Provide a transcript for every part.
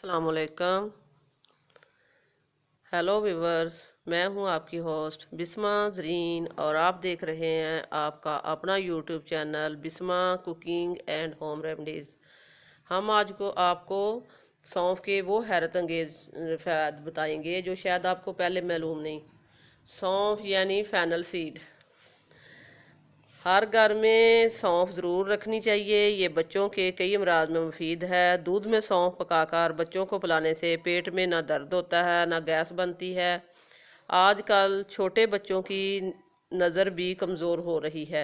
अस्सलाम वालेकुम। Hello viewers, मैं हूं आपकी होस्ट बिस्मा ज़रीन और आप देख रहे हैं आपका अपना YouTube channel Bisma cooking and home remedies. हम आज को आपको सौंफ के वो हैरत अंगेज फ़ायदे बताएंगे जो शायद आपको पहले मालूम नहीं। सौंफ यानी फेनल सीड हर घर में सौंफ ज़रूर रखनी चाहिए। ये बच्चों के कई अमराज में मुफीद है। दूध में सौंफ पकाकर बच्चों को पिलाने से पेट में ना दर्द होता है ना गैस बनती है। आजकल छोटे बच्चों की नज़र भी कमज़ोर हो रही है,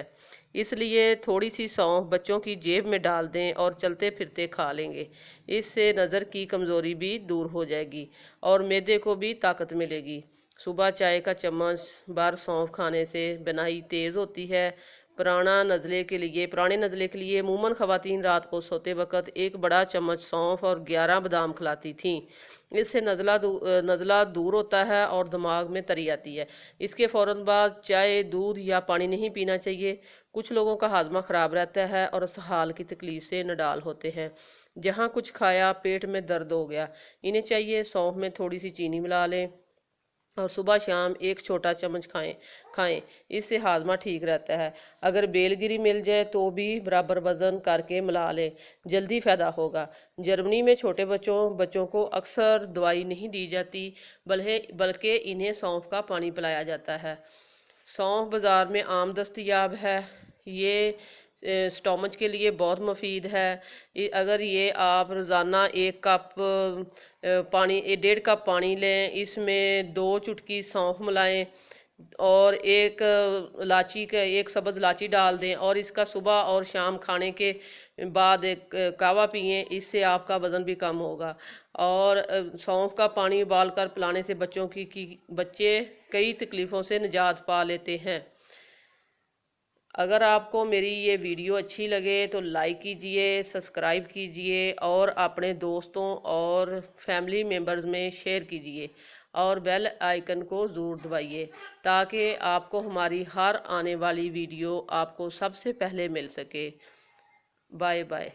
इसलिए थोड़ी सी सौंफ बच्चों की जेब में डाल दें और चलते फिरते खा लेंगे। इससे नज़र की कमज़ोरी भी दूर हो जाएगी और मैदे को भी ताकत मिलेगी। सुबह चाय का चम्मच भर सौंफ खाने से बनाई तेज़ होती है। पुराने नज़ले के लिए अमूमन ख़वातीन रात को सोते वक़्त एक बड़ा चम्मच सौंफ और 11 बादाम खिलाती थीं। इससे नज़ला दूर होता है और दिमाग में तरी आती है। इसके फ़ौरन बाद चाय, दूध या पानी नहीं पीना चाहिए। कुछ लोगों का हाजमा ख़राब रहता है और इसहाल की तकलीफ़ से नडाल होते हैं। जहाँ कुछ खाया पेट में दर्द हो गया, इन्हें चाहिए सौंफ में थोड़ी सी चीनी मिला लें और सुबह शाम एक छोटा चम्मच खाएं। इससे हाजमा ठीक रहता है। अगर बेलगिरी मिल जाए तो भी बराबर वज़न करके मिला लें, जल्दी फ़ायदा होगा। जर्मनी में छोटे बच्चों को अक्सर दवाई नहीं दी जाती, बल्कि इन्हें सौंफ का पानी पिलाया जाता है। सौंफ बाज़ार में आम दस्तयाब है। ये स्टोमच के लिए बहुत मुफीद है। अगर ये आप रोज़ाना एक कप पानी 1.5 कप पानी लें, इसमें 2 चुटकी सौंफ मिलाएं और एक सब्ज़ इलायची डाल दें और इसका सुबह और शाम खाने के बाद एक कहवा पिएं। इससे आपका वज़न भी कम होगा। और सौंफ का पानी उबाल कर पिलाने से बच्चे कई तकलीफ़ों से निजात पा लेते हैं। अगर आपको मेरी ये वीडियो अच्छी लगे तो लाइक कीजिए, सब्सक्राइब कीजिए और अपने दोस्तों और फैमिली मेम्बर्स में शेयर कीजिए और बेल आइकन को ज़रूर दबाइए ताकि आपको हमारी हर आने वाली वीडियो आपको सबसे पहले मिल सके। Bye bye.